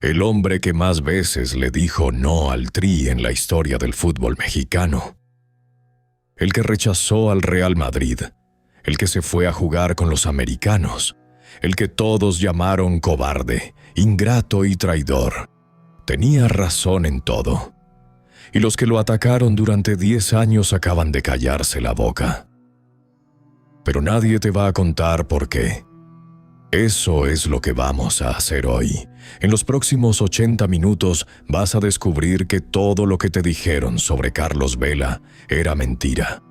El hombre que más veces le dijo no al Tri en la historia del fútbol mexicano. El que rechazó al Real Madrid, el que se fue a jugar con los americanos, el que todos llamaron cobarde, ingrato y traidor. Tenía razón en todo. Y los que lo atacaron durante 10 años acaban de callarse la boca. Pero nadie te va a contar por qué. Eso es lo que vamos a hacer hoy. En los próximos 80 minutos vas a descubrir que todo lo que te dijeron sobre Carlos Vela era mentira.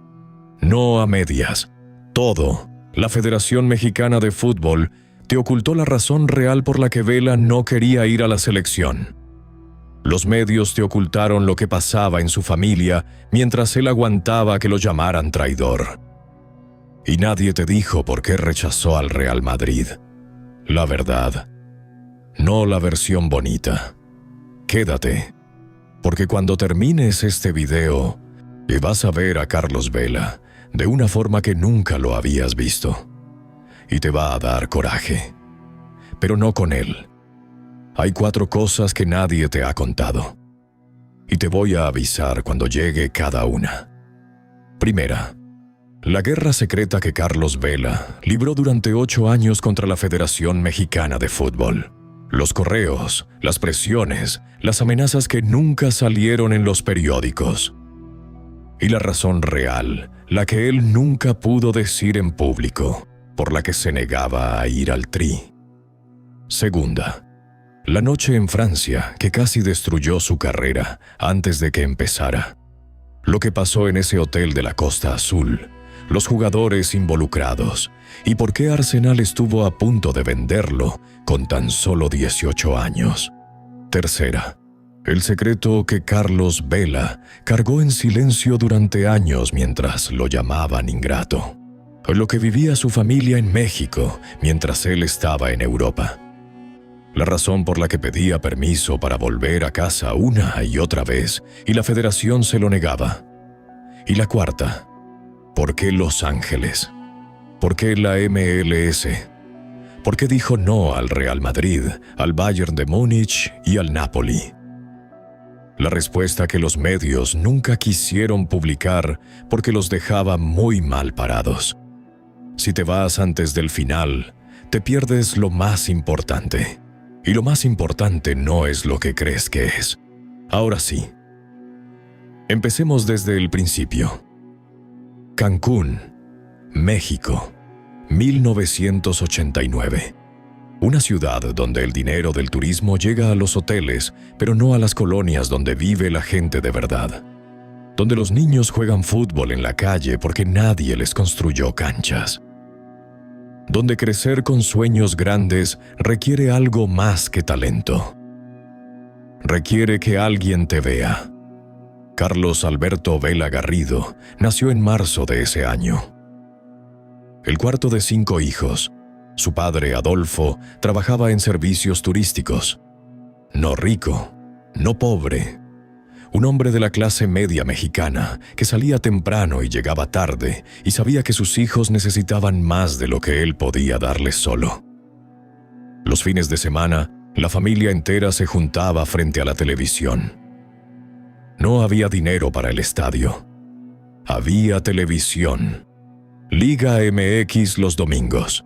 No a medias. Todo. La Federación Mexicana de Fútbol te ocultó la razón real por la que Vela no quería ir a la selección. Los medios te ocultaron lo que pasaba en su familia mientras él aguantaba que lo llamaran traidor. Y nadie te dijo por qué rechazó al Real Madrid. La verdad, no la versión bonita. Quédate, porque cuando termines este video, vas a ver a Carlos Vela de una forma que nunca lo habías visto. Y te va a dar coraje. Pero no con él. Hay 4 cosas que nadie te ha contado. Y te voy a avisar cuando llegue cada una. Primera, la guerra secreta que Carlos Vela libró durante 8 años contra la Federación Mexicana de Fútbol. Los correos, las presiones, las amenazas que nunca salieron en los periódicos. Y la razón real, la que él nunca pudo decir en público, por la que se negaba a ir al Tri. Segunda, la noche en Francia que casi destruyó su carrera antes de que empezara. Lo que pasó en ese hotel de la Costa Azul, los jugadores involucrados y por qué Arsenal estuvo a punto de venderlo con tan solo 18 años. Tercera, el secreto que Carlos Vela cargó en silencio durante años mientras lo llamaban ingrato. Lo que vivía su familia en México mientras él estaba en Europa. La razón por la que pedía permiso para volver a casa una y otra vez y la federación se lo negaba. Y la cuarta, ¿por qué Los Ángeles? ¿Por qué la MLS? ¿Por qué dijo no al Real Madrid, al Bayern de Múnich y al Napoli? La respuesta que los medios nunca quisieron publicar porque los dejaba muy mal parados. Si te vas antes del final, te pierdes lo más importante. Y lo más importante no es lo que crees que es. Ahora sí. Empecemos desde el principio. Cancún, México, 1989. Una ciudad donde el dinero del turismo llega a los hoteles, pero no a las colonias donde vive la gente de verdad. Donde los niños juegan fútbol en la calle porque nadie les construyó canchas. Donde crecer con sueños grandes requiere algo más que talento. Requiere que alguien te vea. Carlos Alberto Vela Garrido nació en marzo de ese año. El cuarto de 5 hijos, su padre Adolfo trabajaba en servicios turísticos. No rico, no pobre. Un hombre de la clase media mexicana que salía temprano y llegaba tarde y sabía que sus hijos necesitaban más de lo que él podía darles solo. Los fines de semana, la familia entera se juntaba frente a la televisión. No había dinero para el estadio. Había televisión. Liga MX los domingos.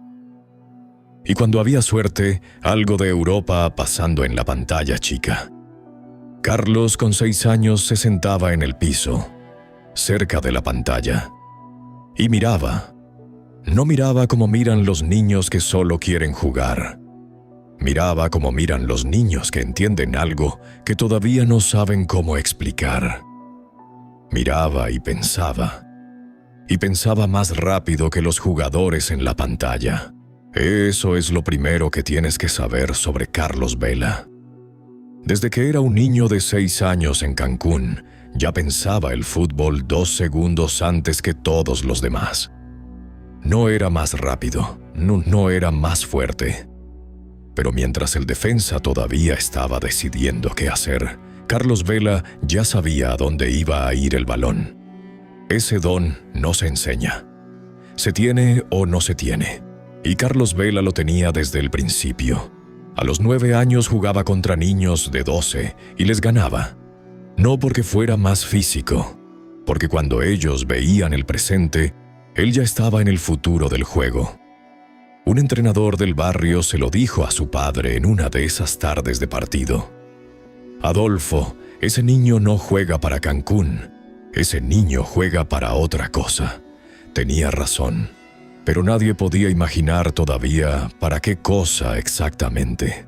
Y cuando había suerte, algo de Europa pasando en la pantalla chica. Carlos, con 6 años, se sentaba en el piso, cerca de la pantalla, y miraba. No miraba como miran los niños que solo quieren jugar. Miraba como miran los niños que entienden algo que todavía no saben cómo explicar. Miraba y pensaba más rápido que los jugadores en la pantalla. Eso es lo primero que tienes que saber sobre Carlos Vela. Desde que era un niño de 6 años en Cancún, ya pensaba el fútbol 2 segundos antes que todos los demás. No era más rápido, no era más fuerte. Pero mientras el defensa todavía estaba decidiendo qué hacer, Carlos Vela ya sabía a dónde iba a ir el balón. Ese don no se enseña. Se tiene o no se tiene. Y Carlos Vela lo tenía desde el principio. A los 9 años jugaba contra niños de 12 y les ganaba. No porque fuera más físico, porque cuando ellos veían el presente, él ya estaba en el futuro del juego. Un entrenador del barrio se lo dijo a su padre en una de esas tardes de partido. Adolfo, ese niño no juega para Cancún, ese niño juega para otra cosa. Tenía razón, pero nadie podía imaginar todavía para qué cosa exactamente.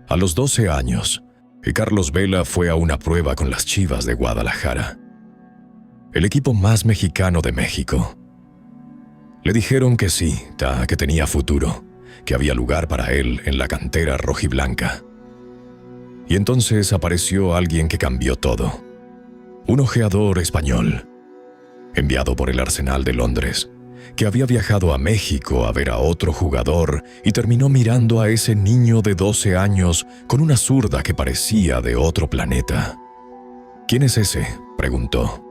A los 12 años, Carlos Vela fue a una prueba con las Chivas de Guadalajara, el equipo más mexicano de México. Le dijeron que sí, que tenía futuro, que había lugar para él en la cantera rojiblanca. Y entonces apareció alguien que cambió todo. Un ojeador español, enviado por el Arsenal de Londres, que había viajado a México a ver a otro jugador y terminó mirando a ese niño de 12 años con una zurda que parecía de otro planeta. ¿Quién es ese?, preguntó.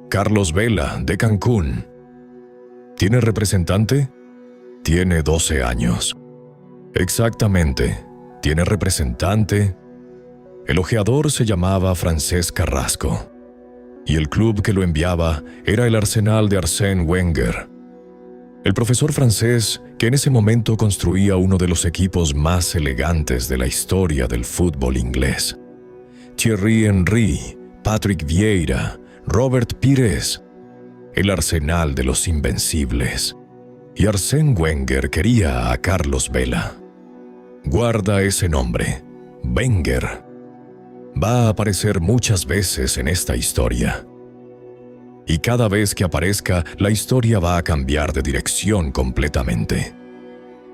Carlos Vela, de Cancún. ¿Tiene representante? Tiene 12 años. Exactamente, tiene representante. El ojeador se llamaba Francesc Carrasco, y el club que lo enviaba era el Arsenal de Arsène Wenger. El profesor francés, que en ese momento construía uno de los equipos más elegantes de la historia del fútbol inglés. Thierry Henry, Patrick Vieira, Robert Pires, el Arsenal de los Invencibles. Y Arsène Wenger quería a Carlos Vela. Guarda ese nombre, Wenger. Va a aparecer muchas veces en esta historia. Y cada vez que aparezca, la historia va a cambiar de dirección completamente.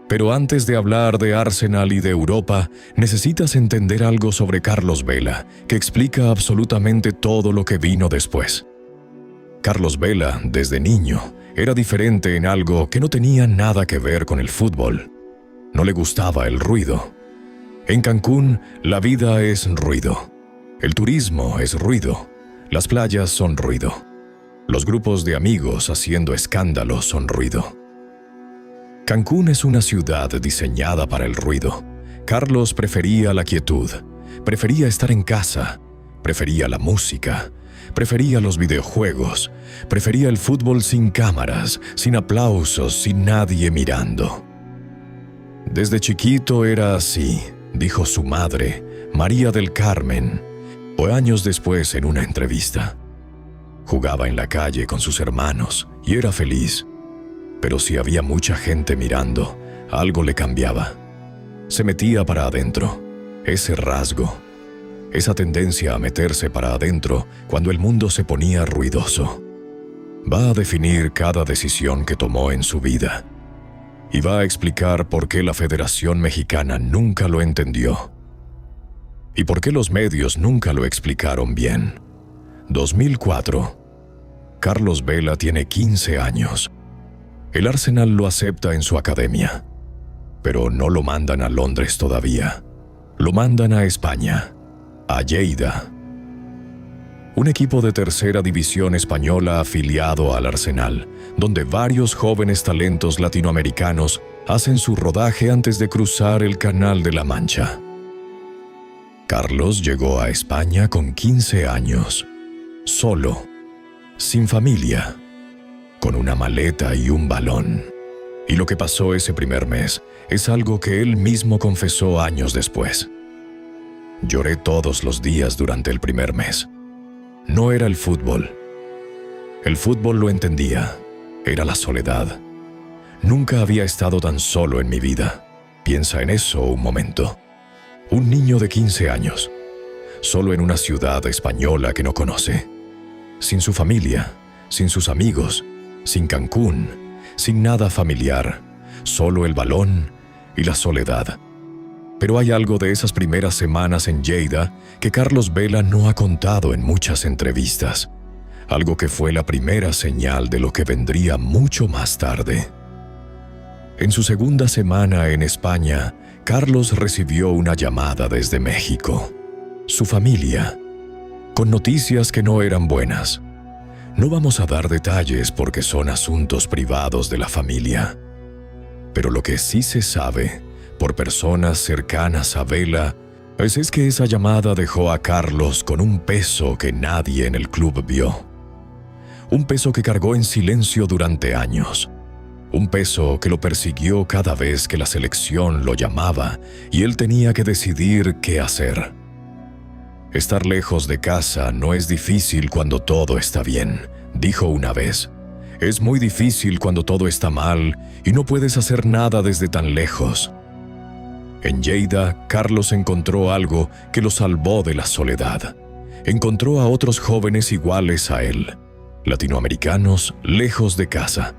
Pero antes de hablar de Arsenal y de Europa, necesitas entender algo sobre Carlos Vela, que explica absolutamente todo lo que vino después. Carlos Vela, desde niño, era diferente en algo que no tenía nada que ver con el fútbol. No le gustaba el ruido. En Cancún, la vida es ruido. El turismo es ruido. Las playas son ruido. Los grupos de amigos haciendo escándalos son ruido. Cancún es una ciudad diseñada para el ruido. Carlos prefería la quietud, prefería estar en casa, prefería la música, prefería los videojuegos, prefería el fútbol sin cámaras, sin aplausos, sin nadie mirando. Desde chiquito era así, dijo su madre, María del Carmen, o años después en una entrevista. Jugaba en la calle con sus hermanos y era feliz. Pero si había mucha gente mirando, algo le cambiaba. Se metía para adentro. Ese rasgo, esa tendencia a meterse para adentro cuando el mundo se ponía ruidoso, va a definir cada decisión que tomó en su vida. Y va a explicar por qué la Federación Mexicana nunca lo entendió. Y por qué los medios nunca lo explicaron bien. 2004. Carlos Vela tiene 15 años. El Arsenal lo acepta en su academia, pero no lo mandan a Londres todavía. Lo mandan a España, a Lleida. Un equipo de tercera división española afiliado al Arsenal, donde varios jóvenes talentos latinoamericanos hacen su rodaje antes de cruzar el Canal de la Mancha. Carlos llegó a España con 15 años, solo, sin familia, con una maleta y un balón. Y lo que pasó ese primer mes es algo que él mismo confesó años después. Lloré todos los días durante el primer mes. No era el fútbol. El fútbol lo entendía. Era la soledad. Nunca había estado tan solo en mi vida. Piensa en eso un momento. Un niño de 15 años, solo en una ciudad española que no conoce. Sin su familia, sin sus amigos, sin Cancún, sin nada familiar, solo el balón y la soledad. Pero hay algo de esas primeras semanas en Lleida que Carlos Vela no ha contado en muchas entrevistas, algo que fue la primera señal de lo que vendría mucho más tarde. En su segunda semana en España, Carlos recibió una llamada desde México. Su familia, con noticias que no eran buenas. No vamos a dar detalles porque son asuntos privados de la familia. Pero lo que sí se sabe, por personas cercanas a Vela, pues es que esa llamada dejó a Carlos con un peso que nadie en el club vio. Un peso que cargó en silencio durante años. Un peso que lo persiguió cada vez que la selección lo llamaba y él tenía que decidir qué hacer. Estar lejos de casa no es difícil cuando todo está bien, dijo una vez. Es muy difícil cuando todo está mal y no puedes hacer nada desde tan lejos. En Lleida, Carlos encontró algo que lo salvó de la soledad. Encontró a otros jóvenes iguales a él, latinoamericanos lejos de casa,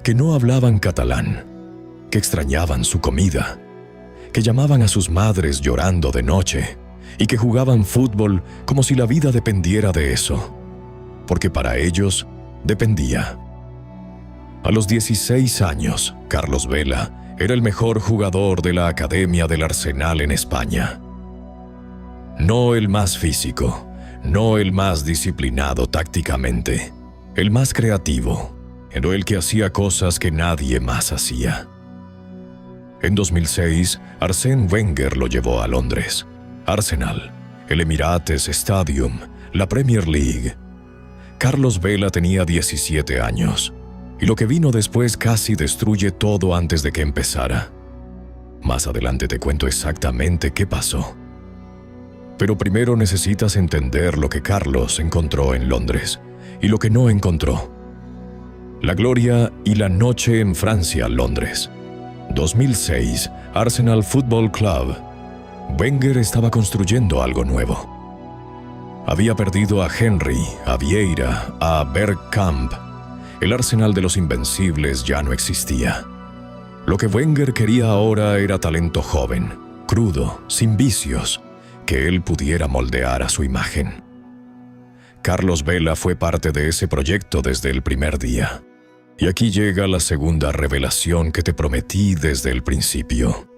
que no hablaban catalán, que extrañaban su comida, que llamaban a sus madres llorando de noche y que jugaban fútbol como si la vida dependiera de eso, porque para ellos dependía. A los 16 años, Carlos Vela era el mejor jugador de la Academia del Arsenal en España. No el más físico, no el más disciplinado tácticamente, el más creativo, pero el que hacía cosas que nadie más hacía. En 2006, Arsène Wenger lo llevó a Londres. Arsenal, el Emirates Stadium, la Premier League. Carlos Vela tenía 17 años, y lo que vino después casi destruye todo antes de que empezara. Más adelante te cuento exactamente qué pasó. Pero primero necesitas entender lo que Carlos encontró en Londres y lo que no encontró. La gloria y la noche en Francia, Londres. 2006, Arsenal Football Club. Wenger estaba construyendo algo nuevo. Había perdido a Henry, a Vieira, a Bergkamp. El Arsenal de los Invencibles ya no existía. Lo que Wenger quería ahora era talento joven, crudo, sin vicios, que él pudiera moldear a su imagen. Carlos Vela fue parte de ese proyecto desde el primer día. Y aquí llega la segunda revelación que te prometí desde el principio.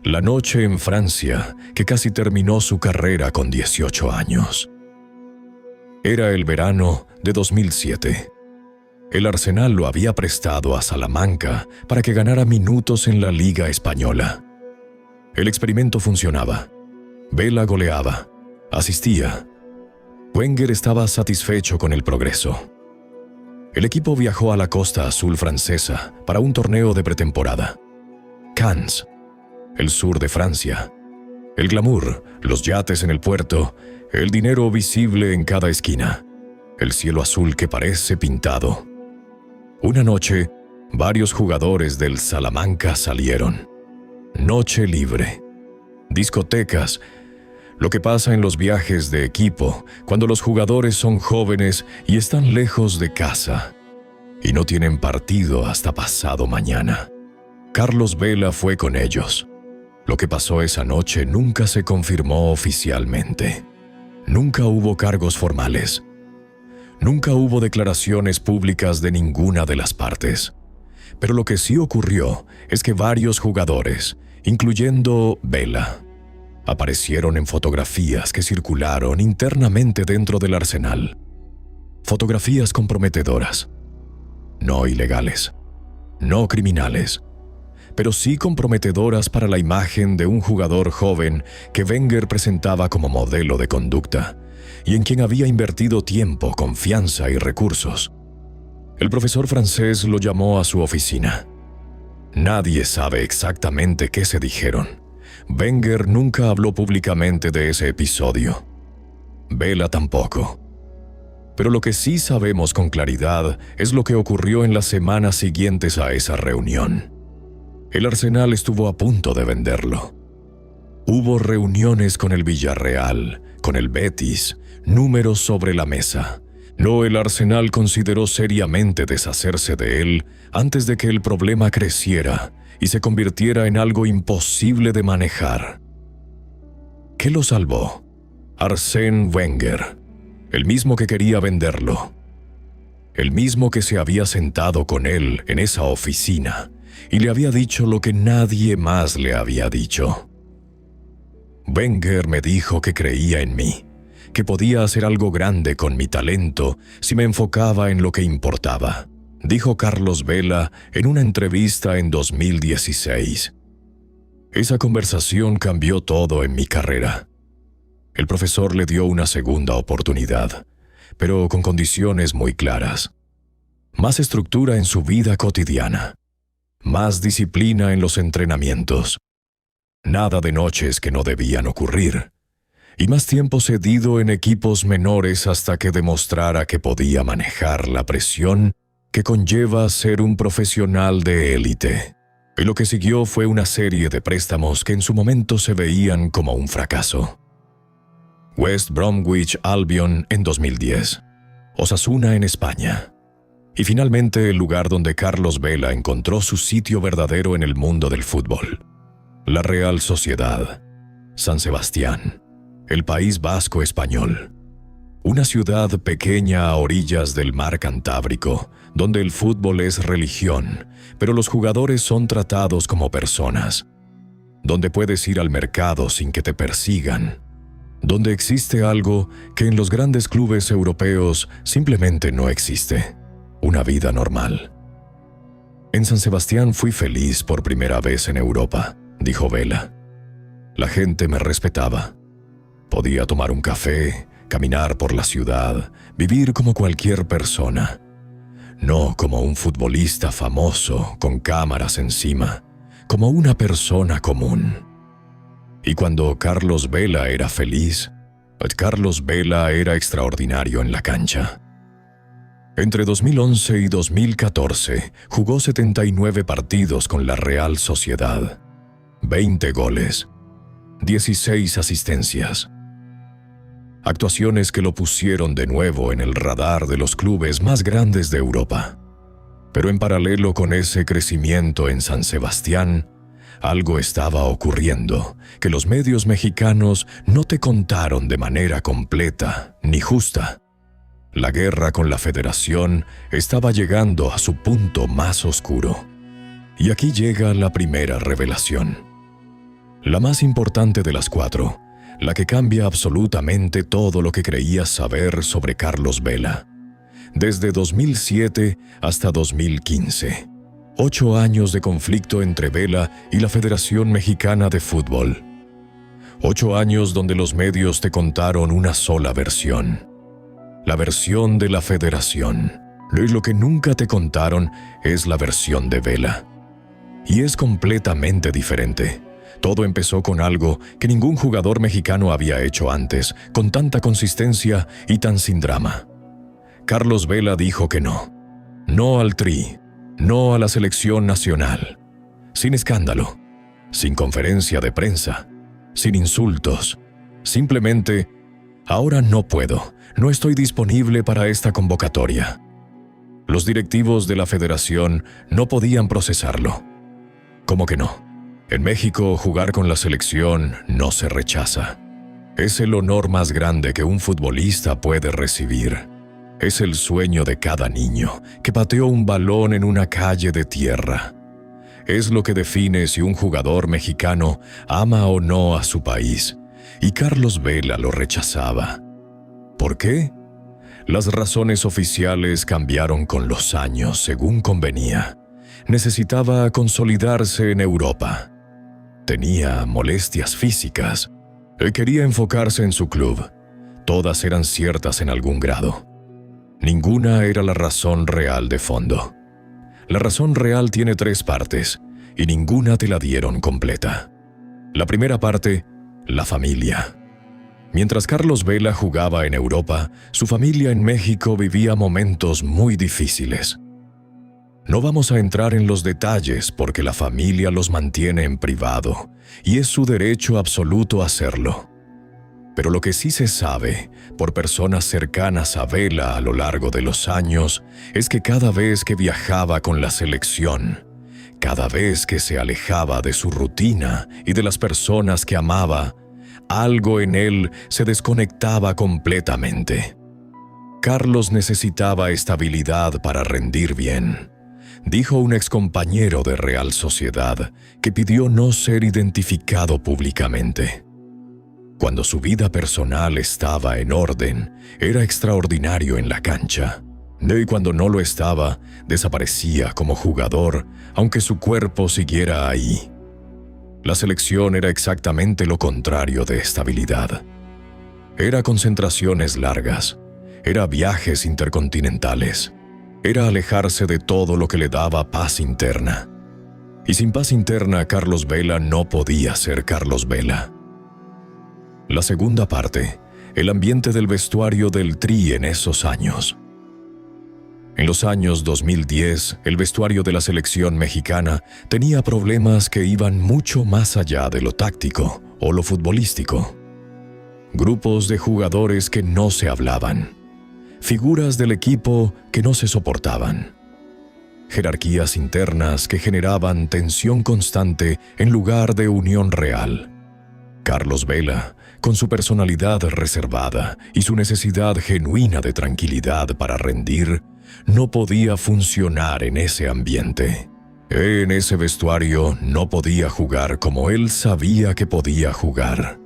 La noche en Francia, que casi terminó su carrera con 18 años. Era el verano de 2007. El Arsenal lo había prestado a Salamanca para que ganara minutos en la Liga Española. El experimento funcionaba. Vela goleaba, asistía. Wenger estaba satisfecho con el progreso. El equipo viajó a la Costa Azul francesa para un torneo de pretemporada. Cannes, el sur de Francia. El glamour, los yates en el puerto, el dinero visible en cada esquina, el cielo azul que parece pintado. Una noche, varios jugadores del Salamanca salieron. Noche libre. Discotecas. Lo que pasa en los viajes de equipo cuando los jugadores son jóvenes y están lejos de casa y no tienen partido hasta pasado mañana. Carlos Vela fue con ellos. Lo que pasó esa noche nunca se confirmó oficialmente. Nunca hubo cargos formales. Nunca hubo declaraciones públicas de ninguna de las partes. Pero lo que sí ocurrió es que varios jugadores, incluyendo Vela, aparecieron en fotografías que circularon internamente dentro del Arsenal. Fotografías comprometedoras. No ilegales. No criminales. Pero sí comprometedoras para la imagen de un jugador joven que Wenger presentaba como modelo de conducta y en quien había invertido tiempo, confianza y recursos. El profesor francés lo llamó a su oficina. Nadie sabe exactamente qué se dijeron. Wenger nunca habló públicamente de ese episodio. Vela tampoco. Pero lo que sí sabemos con claridad es lo que ocurrió en las semanas siguientes a esa reunión. El Arsenal estuvo a punto de venderlo. Hubo reuniones con el Villarreal, con el Betis, números sobre la mesa. No, el Arsenal consideró seriamente deshacerse de él antes de que el problema creciera y se convirtiera en algo imposible de manejar. ¿Qué lo salvó? Arsène Wenger, el mismo que quería venderlo. El mismo que se había sentado con él en esa oficina y le había dicho lo que nadie más le había dicho. Wenger me dijo que creía en mí, que podía hacer algo grande con mi talento si me enfocaba en lo que importaba, dijo Carlos Vela en una entrevista en 2016. Esa conversación cambió todo en mi carrera. El profesor le dio una segunda oportunidad, pero con condiciones muy claras. Más estructura en su vida cotidiana. Más disciplina en los entrenamientos. Nada de noches que no debían ocurrir. Y más tiempo cedido en equipos menores hasta que demostrara que podía manejar la presión que conlleva ser un profesional de élite. Y lo que siguió fue una serie de préstamos que en su momento se veían como un fracaso. West Bromwich Albion en 2010. Osasuna en España. Y finalmente el lugar donde Carlos Vela encontró su sitio verdadero en el mundo del fútbol. La Real Sociedad. San Sebastián. El País Vasco español. Una ciudad pequeña a orillas del mar Cantábrico, donde el fútbol es religión, pero los jugadores son tratados como personas. Donde puedes ir al mercado sin que te persigan. Donde existe algo que en los grandes clubes europeos simplemente no existe. Una vida normal. En San Sebastián fui feliz por primera vez en Europa, dijo Vela. La gente me respetaba. Podía tomar un café, caminar por la ciudad, vivir como cualquier persona. No como un futbolista famoso con cámaras encima, como una persona común. Y cuando Carlos Vela era feliz, Carlos Vela era extraordinario en la cancha. Entre 2011 y 2014 jugó 79 partidos con la Real Sociedad, 20 goles, 16 asistencias. Actuaciones que lo pusieron de nuevo en el radar de los clubes más grandes de Europa. Pero en paralelo con ese crecimiento en San Sebastián, algo estaba ocurriendo que los medios mexicanos no te contaron de manera completa ni justa. La guerra con la Federación estaba llegando a su punto más oscuro. Y aquí llega la primera revelación. La más importante de las 4, la que cambia absolutamente todo lo que creías saber sobre Carlos Vela. Desde 2007 hasta 2015. 8 años de conflicto entre Vela y la Federación Mexicana de Fútbol. 8 años donde los medios te contaron una sola versión. La versión de la Federación. Y lo que nunca te contaron es la versión de Vela. Y es completamente diferente. Todo empezó con algo que ningún jugador mexicano había hecho antes, con tanta consistencia y tan sin drama. Carlos Vela dijo que no. No al Tri. No a la selección nacional. Sin escándalo. Sin conferencia de prensa. Sin insultos. Simplemente, ahora no puedo. No estoy disponible para esta convocatoria. Los directivos de la federación no podían procesarlo. ¿Cómo que no? En México, jugar con la selección no se rechaza. Es el honor más grande que un futbolista puede recibir. Es el sueño de cada niño que pateó un balón en una calle de tierra. Es lo que define si un jugador mexicano ama o no a su país. Y Carlos Vela lo rechazaba. ¿Por qué? Las razones oficiales cambiaron con los años según convenía. Necesitaba consolidarse en Europa. Tenía molestias físicas. Quería enfocarse en su club. Todas eran ciertas en algún grado. Ninguna era la razón real de fondo. La razón real tiene 3 partes, y ninguna te la dieron completa. La primera parte, la familia. Mientras Carlos Vela jugaba en Europa, su familia en México vivía momentos muy difíciles. No vamos a entrar en los detalles porque la familia los mantiene en privado, y es su derecho absoluto hacerlo. Pero lo que sí se sabe, por personas cercanas a Vela a lo largo de los años, es que cada vez que viajaba con la selección, cada vez que se alejaba de su rutina y de las personas que amaba, algo en él se desconectaba completamente. Carlos necesitaba estabilidad para rendir bien, dijo un excompañero de Real Sociedad que pidió no ser identificado públicamente. Cuando su vida personal estaba en orden, era extraordinario en la cancha. Y cuando no lo estaba, desaparecía como jugador, aunque su cuerpo siguiera ahí. La selección era exactamente lo contrario de estabilidad. Era concentraciones largas, era viajes intercontinentales, era alejarse de todo lo que le daba paz interna. Y sin paz interna, Carlos Vela no podía ser Carlos Vela. La segunda parte, el ambiente del vestuario del Tri en esos años. En los años 2010, el vestuario de la selección mexicana tenía problemas que iban mucho más allá de lo táctico o lo futbolístico. Grupos de jugadores que no se hablaban, figuras del equipo que no se soportaban, jerarquías internas que generaban tensión constante en lugar de unión real. Carlos Vela, con su personalidad reservada y su necesidad genuina de tranquilidad para rendir, no podía funcionar en ese ambiente. En ese vestuario no podía jugar como él sabía que podía jugar.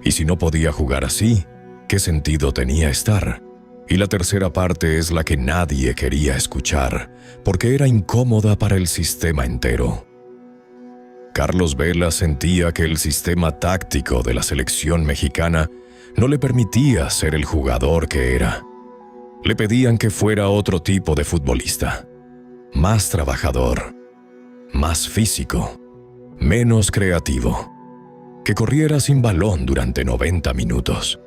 Y si no podía jugar así, ¿qué sentido tenía estar? Y la tercera parte es la que nadie quería escuchar, porque era incómoda para el sistema entero. Carlos Vela sentía que el sistema táctico de la selección mexicana no le permitía ser el jugador que era. Le pedían que fuera otro tipo de futbolista, más trabajador, más físico, menos creativo, que corriera sin balón durante 90 minutos,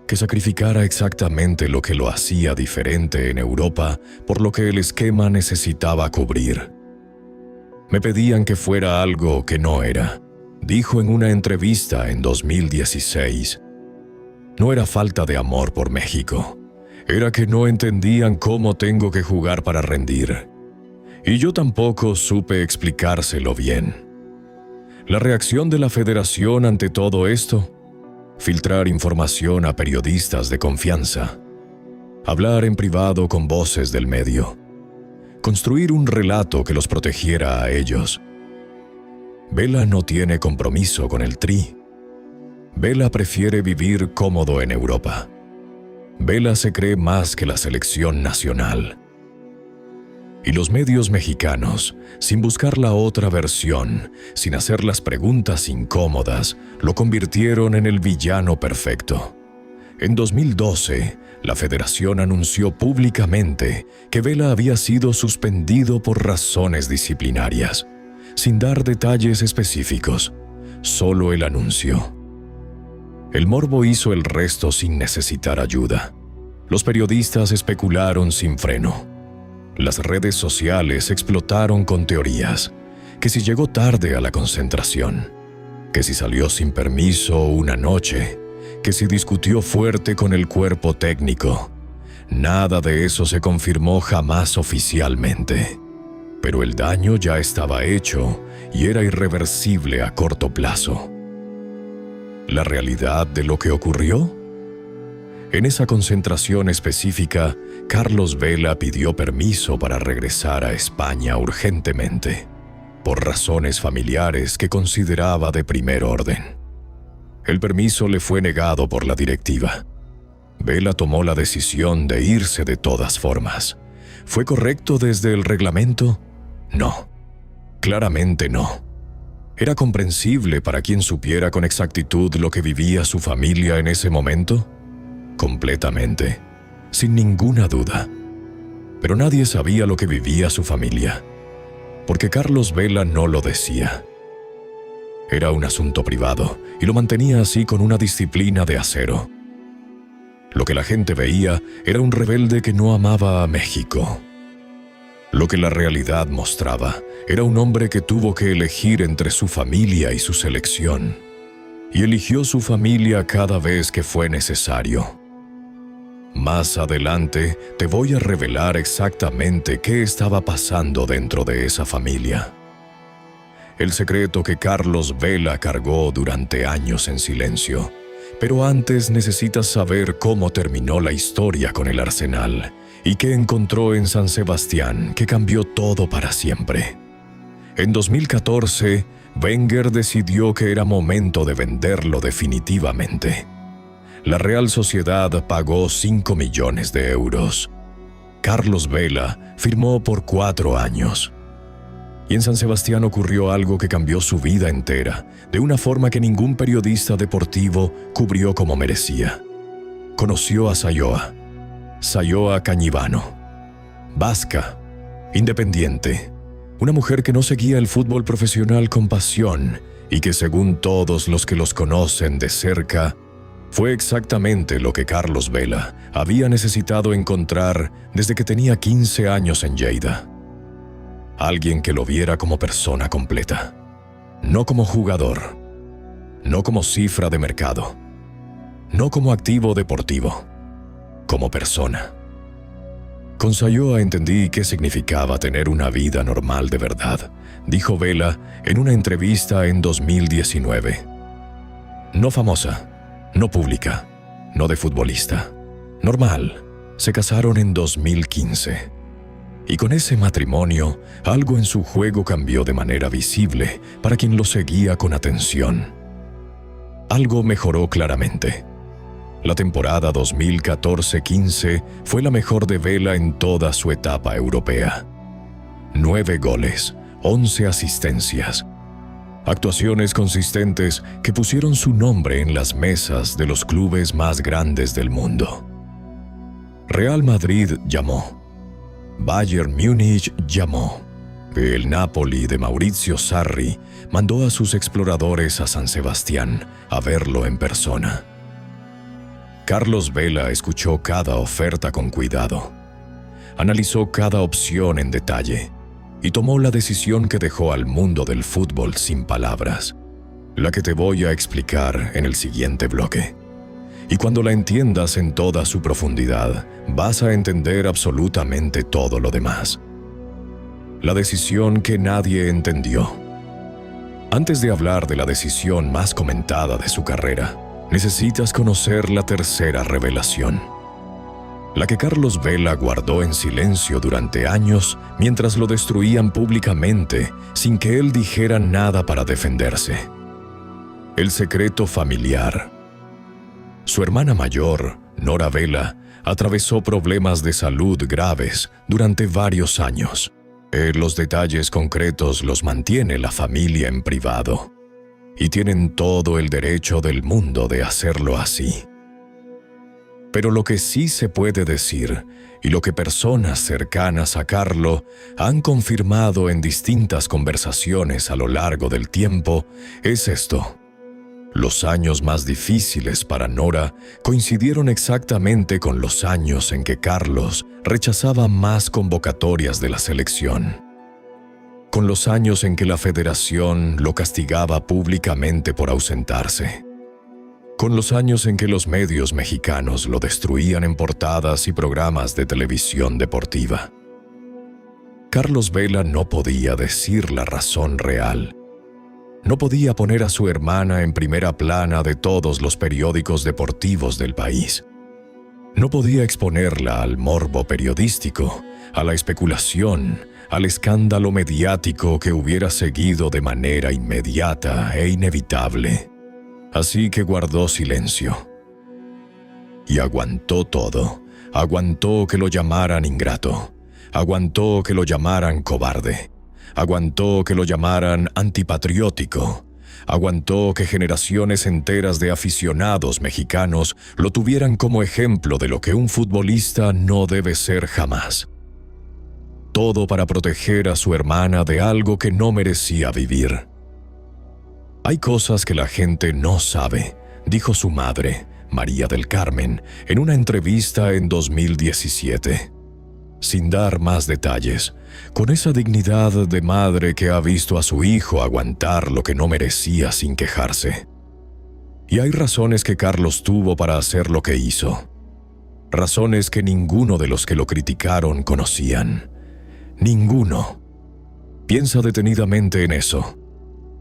que sacrificara exactamente lo que lo hacía diferente en Europa por lo que el esquema necesitaba cubrir. Me pedían que fuera algo que no era, dijo en una entrevista en 2016. No era falta de amor por México. Era que no entendían cómo tengo que jugar para rendir. Y yo tampoco supe explicárselo bien. La reacción de la federación ante todo esto: filtrar información a periodistas de confianza, hablar en privado con voces del medio, construir un relato que los protegiera a ellos. Vela no tiene compromiso con el Tri. Vela prefiere vivir cómodo en Europa. Vela se cree más que la selección nacional. Y los medios mexicanos, sin buscar la otra versión, sin hacer las preguntas incómodas, lo convirtieron en el villano perfecto. En 2012, la federación anunció públicamente que Vela había sido suspendido por razones disciplinarias, sin dar detalles específicos, solo el anuncio. El morbo hizo el resto sin necesitar ayuda. Los periodistas especularon sin freno. Las redes sociales explotaron con teorías, que si llegó tarde a la concentración, que si salió sin permiso una noche, que si discutió fuerte con el cuerpo técnico. Nada de eso se confirmó jamás oficialmente. Pero el daño ya estaba hecho y era irreversible a corto plazo. ¿La realidad de lo que ocurrió? En esa concentración específica, Carlos Vela pidió permiso para regresar a España urgentemente, por razones familiares que consideraba de primer orden. El permiso le fue negado por la directiva. Vela tomó la decisión de irse de todas formas. ¿Fue correcto desde el reglamento? No. Claramente no. ¿Era comprensible para quien supiera con exactitud lo que vivía su familia en ese momento? Completamente, sin ninguna duda. Pero nadie sabía lo que vivía su familia, porque Carlos Vela no lo decía. Era un asunto privado y lo mantenía así con una disciplina de acero. Lo que la gente veía era un rebelde que no amaba a México. Lo que la realidad mostraba era un hombre que tuvo que elegir entre su familia y su selección, y eligió su familia cada vez que fue necesario. Más adelante te voy a revelar exactamente qué estaba pasando dentro de esa familia. El secreto que Carlos Vela cargó durante años en silencio. Pero antes necesitas saber cómo terminó la historia con el Arsenal y qué encontró en San Sebastián que cambió todo para siempre. En 2014, Wenger decidió que era momento de venderlo definitivamente. La Real Sociedad pagó 5 millones de euros. Carlos Vela firmó por 4 años. Y en San Sebastián ocurrió algo que cambió su vida entera, de una forma que ningún periodista deportivo cubrió como merecía. Conoció a Sayoa Cañivano, vasca, independiente, una mujer que no seguía el fútbol profesional con pasión y que, según todos los que los conocen de cerca, fue exactamente lo que Carlos Vela había necesitado encontrar desde que tenía 15 años en Lleida. Alguien que lo viera como persona completa, no como jugador, no como cifra de mercado, no como activo deportivo, como persona. Con Sayoa entendí qué significaba tener una vida normal de verdad, dijo Vela en una entrevista en 2019. No famosa, no pública, no de futbolista, normal. Se casaron en 2015. Y con ese matrimonio, algo en su juego cambió de manera visible para quien lo seguía con atención. Algo mejoró claramente. La temporada 2014-15 fue la mejor de Vela en toda su etapa europea. 9 goles, 11 asistencias. Actuaciones consistentes que pusieron su nombre en las mesas de los clubes más grandes del mundo. Real Madrid llamó. Bayern Múnich llamó. El Napoli de Maurizio Sarri mandó a sus exploradores a San Sebastián a verlo en persona. Carlos Vela escuchó cada oferta con cuidado, analizó cada opción en detalle y tomó la decisión que dejó al mundo del fútbol sin palabras, la que te voy a explicar en el siguiente bloque. Y cuando la entiendas en toda su profundidad, vas a entender absolutamente todo lo demás. La decisión que nadie entendió. Antes de hablar de la decisión más comentada de su carrera, necesitas conocer la tercera revelación. La que Carlos Vela guardó en silencio durante años mientras lo destruían públicamente sin que él dijera nada para defenderse. El secreto familiar. Su hermana mayor, Nora Vela, atravesó problemas de salud graves durante varios años. Los detalles concretos los mantiene la familia en privado, y tienen todo el derecho del mundo de hacerlo así. Pero lo que sí se puede decir, y lo que personas cercanas a Carlo han confirmado en distintas conversaciones a lo largo del tiempo, es esto. Los años más difíciles para Nora coincidieron exactamente con los años en que Carlos rechazaba más convocatorias de la selección. Con los años en que la federación lo castigaba públicamente por ausentarse. Con los años en que los medios mexicanos lo destruían en portadas y programas de televisión deportiva. Carlos Vela no podía decir la razón real. No podía poner a su hermana en primera plana de todos los periódicos deportivos del país. No podía exponerla al morbo periodístico, a la especulación, al escándalo mediático que hubiera seguido de manera inmediata e inevitable. Así que guardó silencio. Y aguantó todo. Aguantó que lo llamaran ingrato. Aguantó que lo llamaran cobarde. Aguantó que lo llamaran antipatriótico. Aguantó que generaciones enteras de aficionados mexicanos lo tuvieran como ejemplo de lo que un futbolista no debe ser jamás. Todo para proteger a su hermana de algo que no merecía vivir. Hay cosas que la gente no sabe, dijo su madre, María del Carmen, en una entrevista en 2017. Sin dar más detalles, con esa dignidad de madre que ha visto a su hijo aguantar lo que no merecía sin quejarse. Y hay razones que Carlos tuvo para hacer lo que hizo. Razones que ninguno de los que lo criticaron conocían. Ninguno. Piensa detenidamente en eso.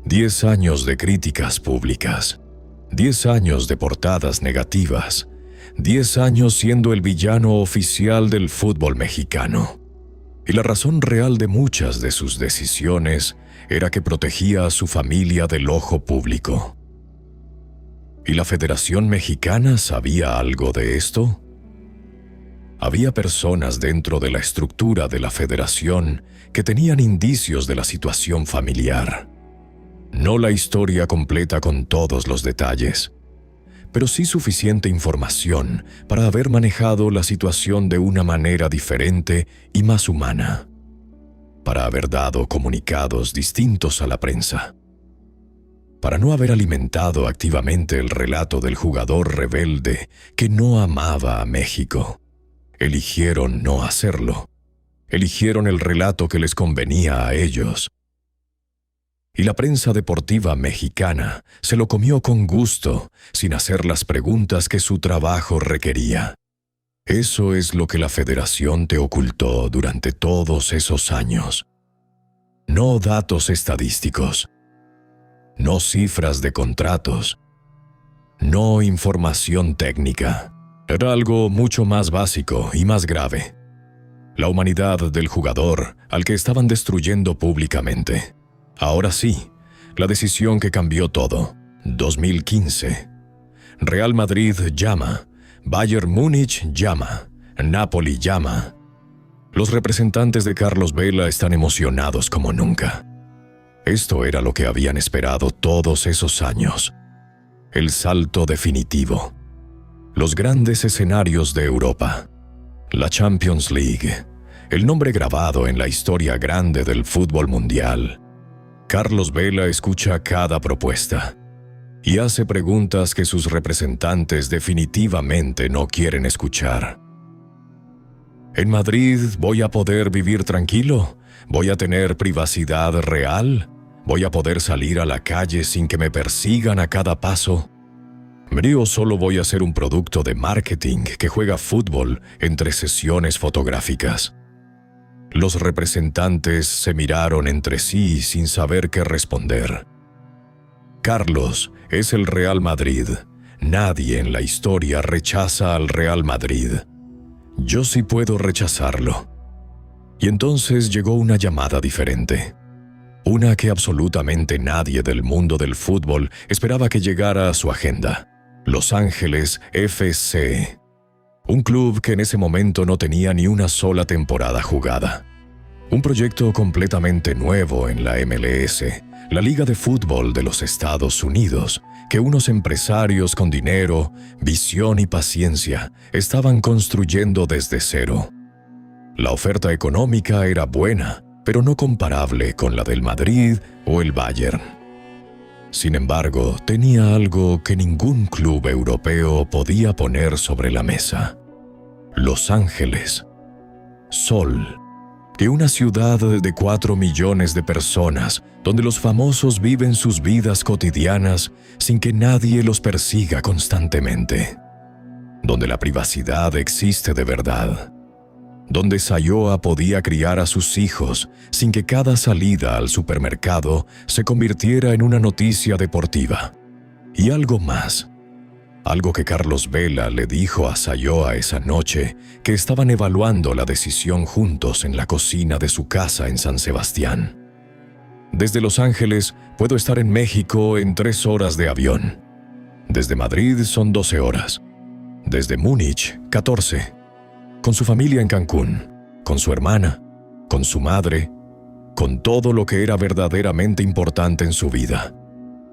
10 años de críticas públicas. 10 años de portadas negativas. 10 años siendo el villano oficial del fútbol mexicano. Y la razón real de muchas de sus decisiones era que protegía a su familia del ojo público. ¿Y la Federación Mexicana sabía algo de esto? Había personas dentro de la estructura de la federación que tenían indicios de la situación familiar. No la historia completa con todos los detalles, pero sí suficiente información para haber manejado la situación de una manera diferente y más humana, para haber dado comunicados distintos a la prensa, para no haber alimentado activamente el relato del jugador rebelde que no amaba a México. Eligieron no hacerlo. Eligieron el relato que les convenía a ellos. Y la prensa deportiva mexicana se lo comió con gusto, sin hacer las preguntas que su trabajo requería. Eso es lo que la Federación te ocultó durante todos esos años. No datos estadísticos, no cifras de contratos, no información técnica. Era algo mucho más básico y más grave. La humanidad del jugador al que estaban destruyendo públicamente. Ahora sí, la decisión que cambió todo. 2015. Real Madrid llama, Bayern Múnich llama, Napoli llama. Los representantes de Carlos Vela están emocionados como nunca. Esto era lo que habían esperado todos esos años. El salto definitivo. Los grandes escenarios de Europa. La Champions League. El nombre grabado en la historia grande del fútbol mundial. Carlos Vela escucha cada propuesta y hace preguntas que sus representantes definitivamente no quieren escuchar. ¿En Madrid voy a poder vivir tranquilo? ¿Voy a tener privacidad real? ¿Voy a poder salir a la calle sin que me persigan a cada paso? ¿O solo voy a ser un producto de marketing que juega fútbol entre sesiones fotográficas? Los representantes se miraron entre sí sin saber qué responder. Carlos es el Real Madrid. Nadie en la historia rechaza al Real Madrid. Yo sí puedo rechazarlo. Y entonces llegó una llamada diferente. Una que absolutamente nadie del mundo del fútbol esperaba que llegara a su agenda. Los Ángeles FC. Un club que en ese momento no tenía ni una sola temporada jugada. Un proyecto completamente nuevo en la MLS, la Liga de Fútbol de los Estados Unidos, que unos empresarios con dinero, visión y paciencia estaban construyendo desde cero. La oferta económica era buena, pero no comparable con la del Madrid o el Bayern. Sin embargo, tenía algo que ningún club europeo podía poner sobre la mesa. Los Ángeles. Sol. Que una ciudad de 4 millones de personas, donde los famosos viven sus vidas cotidianas sin que nadie los persiga constantemente. Donde la privacidad existe de verdad. Donde Sayoa podía criar a sus hijos sin que cada salida al supermercado se convirtiera en una noticia deportiva. Y algo más. Algo que Carlos Vela le dijo a Sayoa esa noche, que estaban evaluando la decisión juntos en la cocina de su casa en San Sebastián. Desde Los Ángeles puedo estar en México en 3 horas de avión. Desde Madrid son 12 horas. Desde Múnich, 14. Con su familia en Cancún, con su hermana, con su madre, con todo lo que era verdaderamente importante en su vida.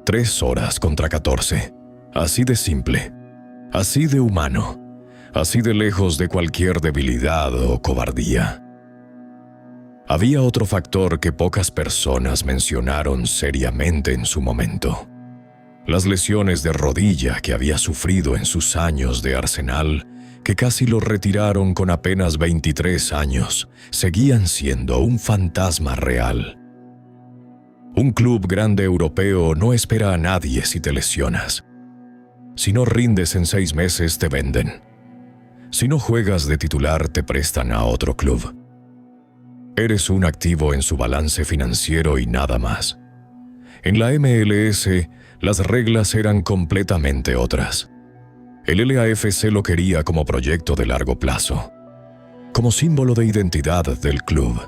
3 horas contra 14. Así de simple, así de humano, así de lejos de cualquier debilidad o cobardía. Había otro factor que pocas personas mencionaron seriamente en su momento. Las lesiones de rodilla que había sufrido en sus años de Arsenal, que casi lo retiraron con apenas 23 años, seguían siendo un fantasma real. Un club grande europeo no espera a nadie si te lesionas. Si no rindes en 6 meses, te venden. Si no juegas de titular, te prestan a otro club. Eres un activo en su balance financiero y nada más. En la MLS, las reglas eran completamente otras. El LAFC lo quería como proyecto de largo plazo, como símbolo de identidad del club,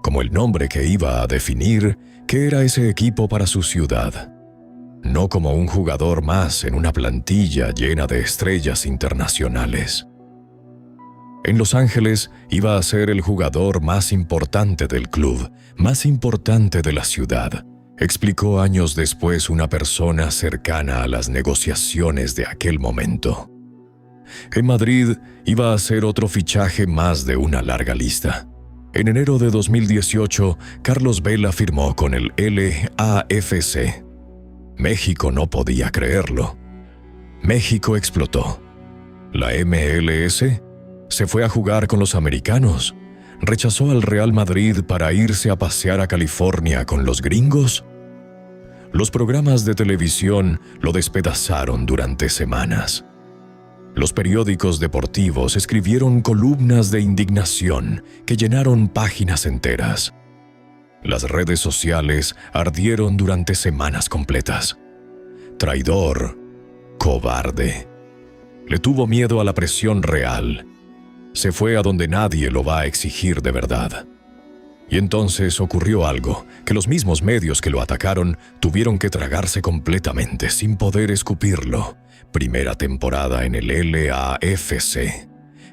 como el nombre que iba a definir qué era ese equipo para su ciudad. No como un jugador más en una plantilla llena de estrellas internacionales. En Los Ángeles iba a ser el jugador más importante del club, más importante de la ciudad, explicó años después una persona cercana a las negociaciones de aquel momento. En Madrid iba a ser otro fichaje más de una larga lista. En enero de 2018, Carlos Vela firmó con el LAFC. México no podía creerlo. México explotó. La MLS se fue a jugar con los americanos. ¿Rechazó al Real Madrid para irse a pasear a California con los gringos? Los programas de televisión lo despedazaron durante semanas. Los periódicos deportivos escribieron columnas de indignación que llenaron páginas enteras. Las redes sociales ardieron durante semanas completas. Traidor, cobarde. Le tuvo miedo a la presión real. Se fue a donde nadie lo va a exigir de verdad. Y entonces ocurrió algo que los mismos medios que lo atacaron tuvieron que tragarse completamente sin poder escupirlo. Primera temporada en el LAFC.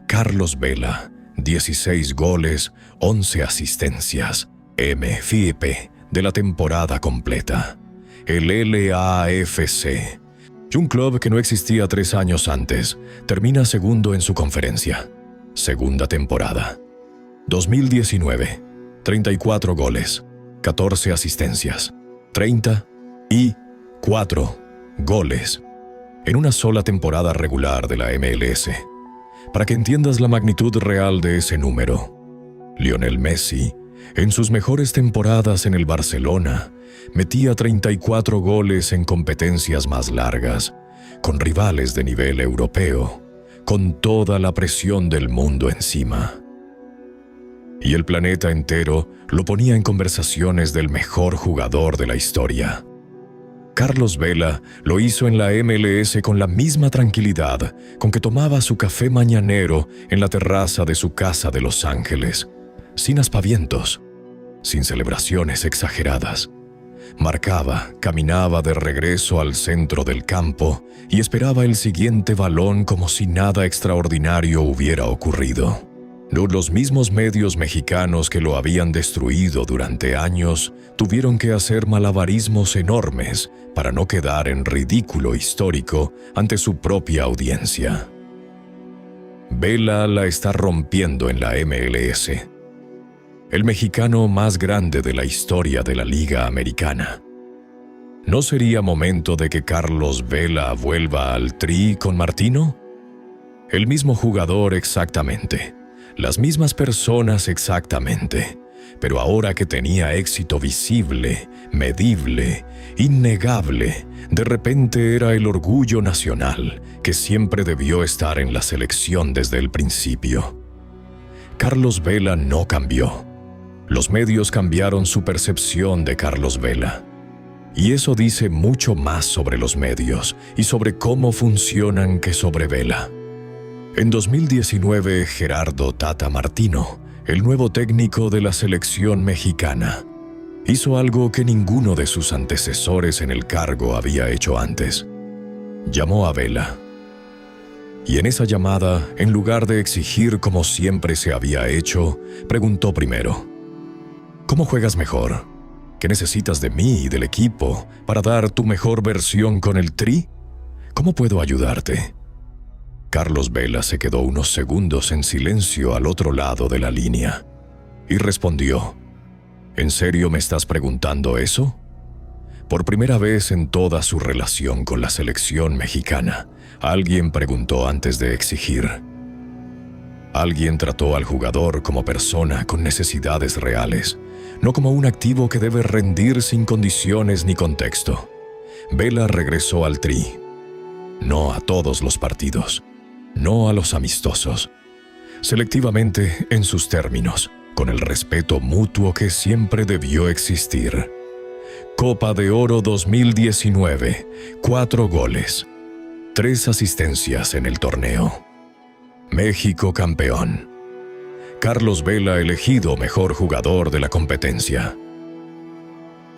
Carlos Vela, 16 goles, 11 asistencias. MVP de la temporada completa. El LAFC. Y un club que no existía 3 años antes, termina segundo en su conferencia. Segunda temporada. 2019. 34 goles, 14 asistencias, 34 goles en una sola temporada regular de la MLS. Para que entiendas la magnitud real de ese número, Lionel Messi, en sus mejores temporadas en el Barcelona, metía 34 goles en competencias más largas, con rivales de nivel europeo, con toda la presión del mundo encima. Y el planeta entero lo ponía en conversaciones del mejor jugador de la historia. Carlos Vela lo hizo en la MLS con la misma tranquilidad con que tomaba su café mañanero en la terraza de su casa de Los Ángeles, sin aspavientos, sin celebraciones exageradas. Marcaba, caminaba de regreso al centro del campo y esperaba el siguiente balón como si nada extraordinario hubiera ocurrido. Los mismos medios mexicanos que lo habían destruido durante años tuvieron que hacer malabarismos enormes para no quedar en ridículo histórico ante su propia audiencia. Vela la está rompiendo en la MLS. El mexicano más grande de la historia de la Liga Americana. ¿No sería momento de que Carlos Vela vuelva al Tri con Martino? El mismo jugador exactamente. Las mismas personas exactamente, pero ahora que tenía éxito visible, medible, innegable, de repente era el orgullo nacional que siempre debió estar en la selección desde el principio. Carlos Vela no cambió. Los medios cambiaron su percepción de Carlos Vela. Y eso dice mucho más sobre los medios y sobre cómo funcionan que sobre Vela. En 2019, Gerardo Tata Martino, el nuevo técnico de la selección mexicana, hizo algo que ninguno de sus antecesores en el cargo había hecho antes. Llamó a Vela. Y en esa llamada, en lugar de exigir como siempre se había hecho, preguntó primero: ¿cómo juegas mejor? ¿Qué necesitas de mí y del equipo para dar tu mejor versión con el Tri? ¿Cómo puedo ayudarte? Carlos Vela se quedó unos segundos en silencio al otro lado de la línea y respondió: ¿en serio me estás preguntando eso? Por primera vez en toda su relación con la selección mexicana, alguien preguntó antes de exigir. Alguien trató al jugador como persona con necesidades reales, no como un activo que debe rendir sin condiciones ni contexto. Vela regresó al Tri. No a todos los partidos. No a los amistosos. Selectivamente en sus términos, con el respeto mutuo que siempre debió existir. Copa de Oro 2019, 4 goles, 3 asistencias en el torneo. México campeón. Carlos Vela elegido mejor jugador de la competencia.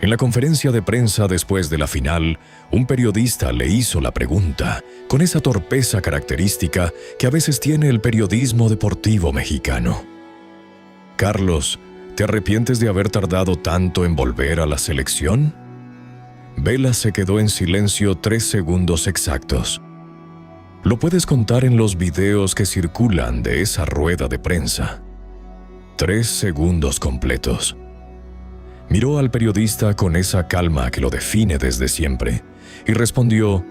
En la conferencia de prensa después de la final, un periodista le hizo la pregunta, con esa torpeza característica que a veces tiene el periodismo deportivo mexicano. Carlos, ¿te arrepientes de haber tardado tanto en volver a la selección? Vela se quedó en silencio 3 segundos exactos. Lo puedes contar en los videos que circulan de esa rueda de prensa. 3 segundos completos. Miró al periodista con esa calma que lo define desde siempre y respondió: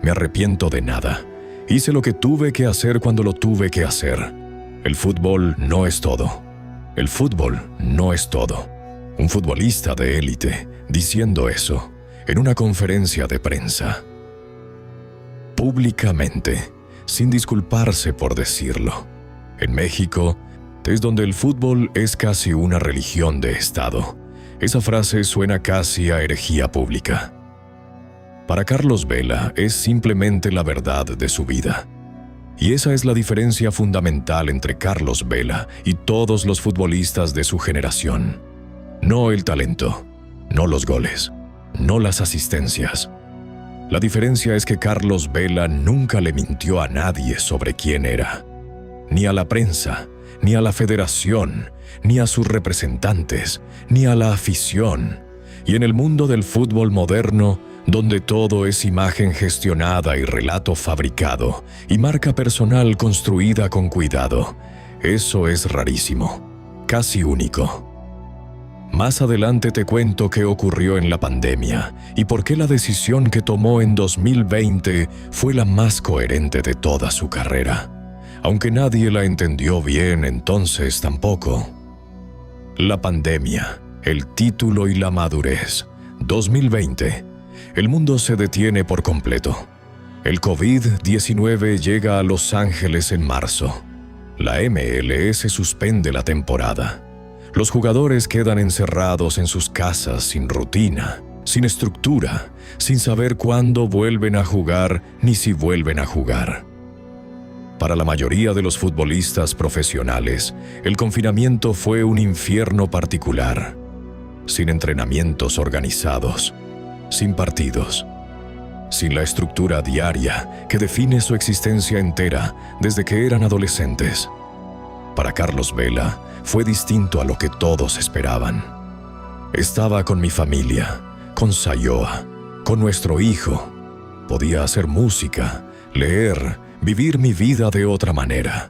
«Me arrepiento de nada. Hice lo que tuve que hacer cuando lo tuve que hacer. El fútbol no es todo. El fútbol no es todo». Un futbolista de élite diciendo eso en una conferencia de prensa. Públicamente, sin disculparse por decirlo. En México, es donde el fútbol es casi una religión de Estado. Esa frase suena casi a herejía pública. Para Carlos Vela es simplemente la verdad de su vida. Y esa es la diferencia fundamental entre Carlos Vela y todos los futbolistas de su generación. No el talento, no los goles, no las asistencias. La diferencia es que Carlos Vela nunca le mintió a nadie sobre quién era. Ni a la prensa, ni a la federación, ni a sus representantes, ni a la afición. Y en el mundo del fútbol moderno, donde todo es imagen gestionada y relato fabricado, y marca personal construida con cuidado, eso es rarísimo, casi único. Más adelante te cuento qué ocurrió en la pandemia y por qué la decisión que tomó en 2020 fue la más coherente de toda su carrera. Aunque nadie la entendió bien entonces tampoco. La pandemia, el título y la madurez. 2020. El mundo se detiene por completo. El COVID-19 llega a Los Ángeles en marzo. La MLS suspende la temporada. Los jugadores quedan encerrados en sus casas sin rutina, sin estructura, sin saber cuándo vuelven a jugar ni si vuelven a jugar. Para la mayoría de los futbolistas profesionales, el confinamiento fue un infierno particular, sin entrenamientos organizados, sin partidos, sin la estructura diaria que define su existencia entera desde que eran adolescentes. Para Carlos Vela fue distinto a lo que todos esperaban. Estaba con mi familia, con Sayoa, con nuestro hijo. Podía hacer música, leer, vivir mi vida de otra manera.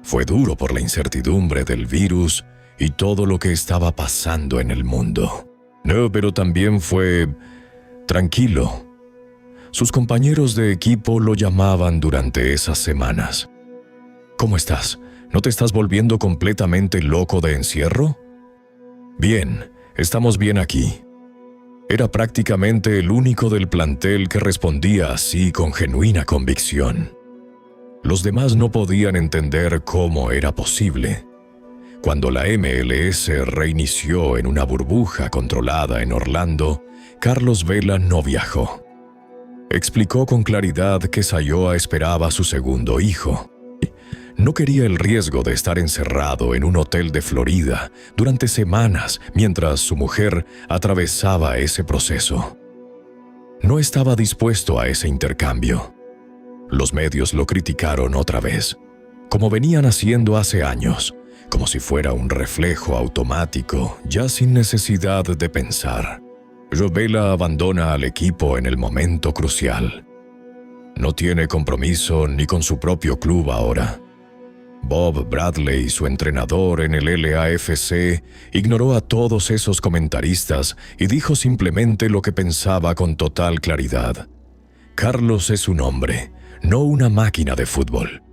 Fue duro por la incertidumbre del virus y todo lo que estaba pasando en el mundo. No, pero también fue tranquilo. Sus compañeros de equipo lo llamaban durante esas semanas. ¿Cómo estás? ¿No te estás volviendo completamente loco de encierro? Bien, estamos bien aquí. Era prácticamente el único del plantel que respondía así con genuina convicción. Los demás no podían entender cómo era posible. Cuando la MLS reinició en una burbuja controlada en Orlando, Carlos Vela no viajó. Explicó con claridad que Sayoa esperaba a su segundo hijo. No quería el riesgo de estar encerrado en un hotel de Florida durante semanas mientras su mujer atravesaba ese proceso. No estaba dispuesto a ese intercambio. Los medios lo criticaron otra vez, como venían haciendo hace años, como si fuera un reflejo automático, ya sin necesidad de pensar. Vela abandona al equipo en el momento crucial. No tiene compromiso ni con su propio club ahora. Bob Bradley, su entrenador en el LAFC, ignoró a todos esos comentaristas y dijo simplemente lo que pensaba con total claridad. Carlos es un hombre, no una máquina de fútbol.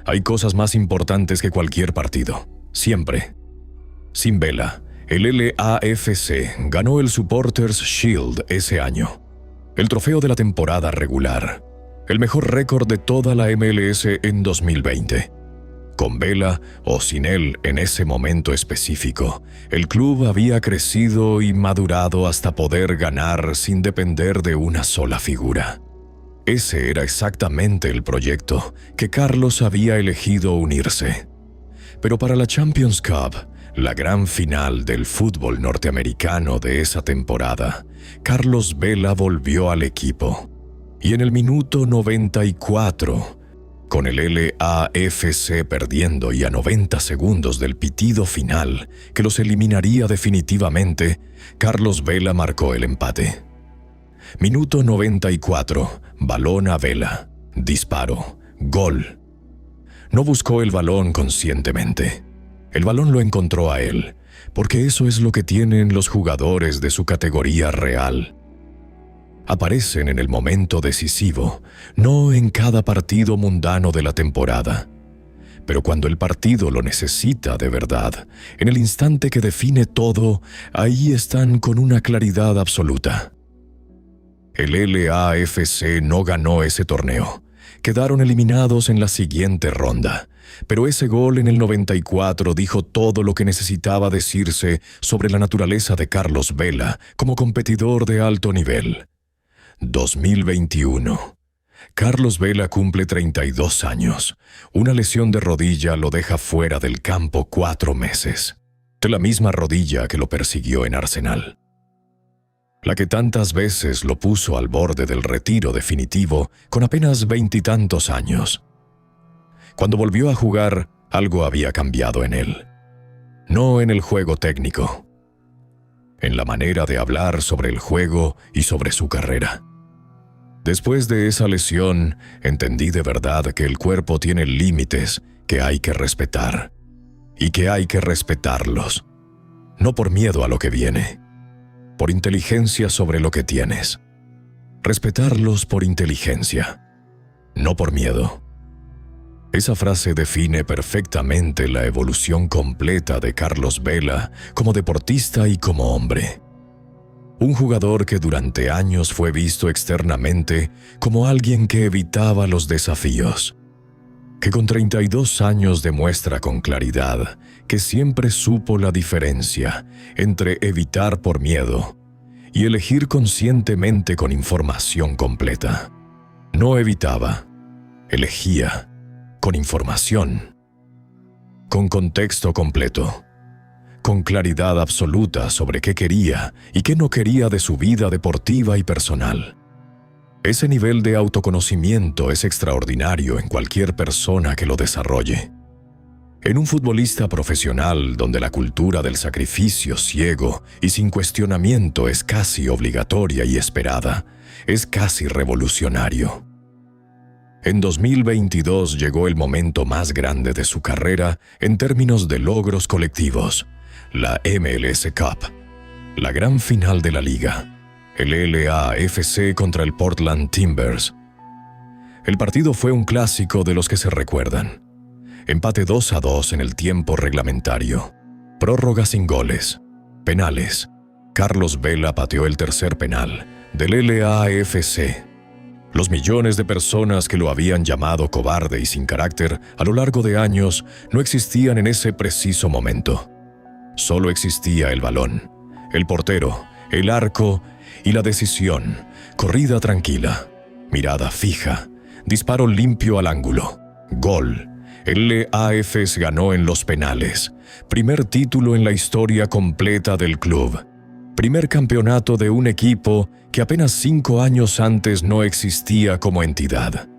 Hay cosas más importantes que cualquier partido, siempre. Sin Vela, el LAFC ganó el Supporters Shield ese año, el trofeo de la temporada regular, el mejor récord de toda la MLS en 2020. Con Vela o sin él en ese momento específico, el club había crecido y madurado hasta poder ganar sin depender de una sola figura. Ese era exactamente el proyecto que Carlos había elegido unirse. Pero para la Champions Cup la gran final del fútbol norteamericano de esa temporada, Carlos Vela volvió al equipo. Y en el minuto 94, con el LAFC perdiendo y a 90 segundos del pitido final que los eliminaría definitivamente, Carlos Vela marcó el empate. Minuto 94, balón a Vela, disparo, gol. No buscó el balón conscientemente. El balón lo encontró a él, porque eso es lo que tienen los jugadores de su categoría real. Aparecen en el momento decisivo, no en cada partido mundano de la temporada. Pero cuando el partido lo necesita de verdad, en el instante que define todo, ahí están con una claridad absoluta. El LAFC no ganó ese torneo. Quedaron eliminados en la siguiente ronda, pero ese gol en el 94 dijo todo lo que necesitaba decirse sobre la naturaleza de Carlos Vela como competidor de alto nivel. 2021. Carlos Vela cumple 32 años. Una lesión de rodilla lo deja fuera del campo 4 meses. De la misma rodilla que lo persiguió en Arsenal. La que tantas veces lo puso al borde del retiro definitivo con apenas 20 y tantos años. Cuando volvió a jugar, algo había cambiado en él. No en el juego técnico, en la manera de hablar sobre el juego y sobre su carrera. Después de esa lesión, entendí de verdad que el cuerpo tiene límites que hay que respetar, y que hay que respetarlos, no por miedo a lo que viene, por inteligencia sobre lo que tienes. Respetarlos por inteligencia, no por miedo. Esa frase define perfectamente la evolución completa de Carlos Vela como deportista y como hombre. Un jugador que durante años fue visto externamente como alguien que evitaba los desafíos, que con 32 años demuestra con claridad que siempre supo la diferencia entre evitar por miedo y elegir conscientemente con información completa. No evitaba, elegía, con información, con contexto completo, con claridad absoluta sobre qué quería y qué no quería de su vida deportiva y personal. Ese nivel de autoconocimiento es extraordinario en cualquier persona que lo desarrolle. En un futbolista profesional donde la cultura del sacrificio ciego y sin cuestionamiento es casi obligatoria y esperada, es casi revolucionario. En 2022 llegó el momento más grande de su carrera en términos de logros colectivos, la MLS Cup, la gran final de la liga, el LAFC contra el Portland Timbers. El partido fue un clásico de los que se recuerdan. Empate 2-2 en el tiempo reglamentario, prórroga sin goles, penales. Carlos Vela pateó el tercer penal del LAFC. Los millones de personas que lo habían llamado cobarde y sin carácter a lo largo de años no existían en ese preciso momento. Solo existía el balón, el portero, el arco y la decisión, corrida tranquila, mirada fija, disparo limpio al ángulo, gol. El LAFC ganó en los penales, primer título en la historia completa del club. Primer campeonato de un equipo que apenas 5 años antes no existía como entidad.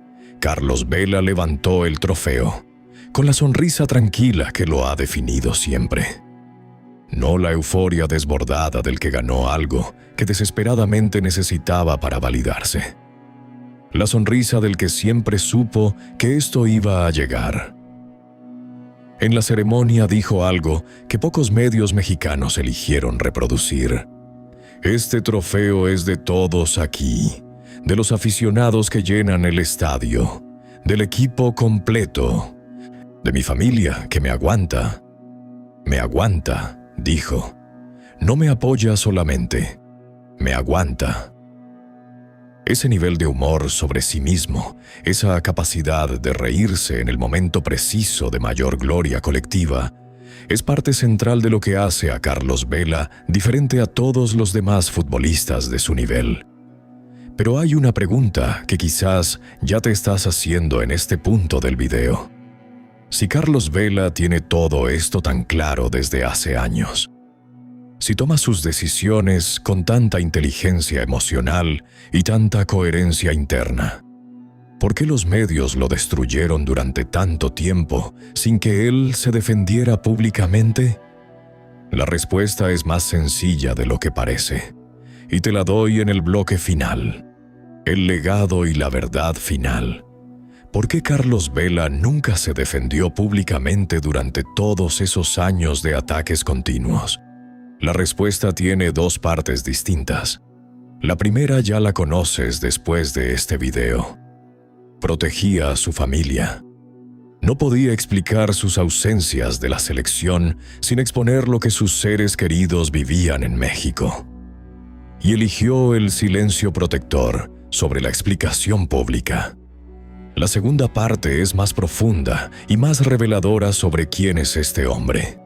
Carlos Vela levantó el trofeo, con la sonrisa tranquila que lo ha definido siempre. No la euforia desbordada del que ganó algo que desesperadamente necesitaba para validarse. La sonrisa del que siempre supo que esto iba a llegar. En la ceremonia dijo algo que pocos medios mexicanos eligieron reproducir. Este trofeo es de todos aquí, de los aficionados que llenan el estadio, del equipo completo, de mi familia que me aguanta. Me aguanta, dijo. No me apoya solamente, me aguanta. Ese nivel de humor sobre sí mismo, esa capacidad de reírse en el momento preciso de mayor gloria colectiva, es parte central de lo que hace a Carlos Vela diferente a todos los demás futbolistas de su nivel. Pero hay una pregunta que quizás ya te estás haciendo en este punto del video. Si Carlos Vela tiene todo esto tan claro desde hace años, si toma sus decisiones con tanta inteligencia emocional y tanta coherencia interna, ¿por qué los medios lo destruyeron durante tanto tiempo sin que él se defendiera públicamente? La respuesta es más sencilla de lo que parece, y te la doy en el bloque final. El legado y la verdad final. ¿Por qué Carlos Vela nunca se defendió públicamente durante todos esos años de ataques continuos? La respuesta tiene dos partes distintas. La primera ya la conoces después de este video. Protegía a su familia. No podía explicar sus ausencias de la selección sin exponer lo que sus seres queridos vivían en México. Y eligió el silencio protector sobre la explicación pública. La segunda parte es más profunda y más reveladora sobre quién es este hombre.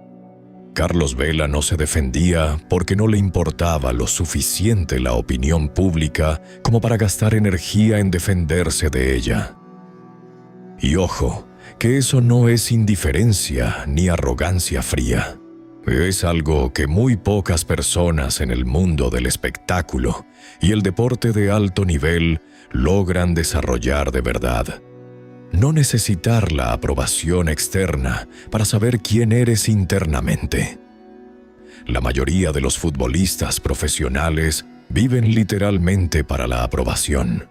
Carlos Vela no se defendía porque no le importaba lo suficiente la opinión pública como para gastar energía en defenderse de ella. Y ojo, que eso no es indiferencia ni arrogancia fría. Es algo que muy pocas personas en el mundo del espectáculo y el deporte de alto nivel logran desarrollar de verdad. No necesitar la aprobación externa para saber quién eres internamente. La mayoría de los futbolistas profesionales viven literalmente para la aprobación,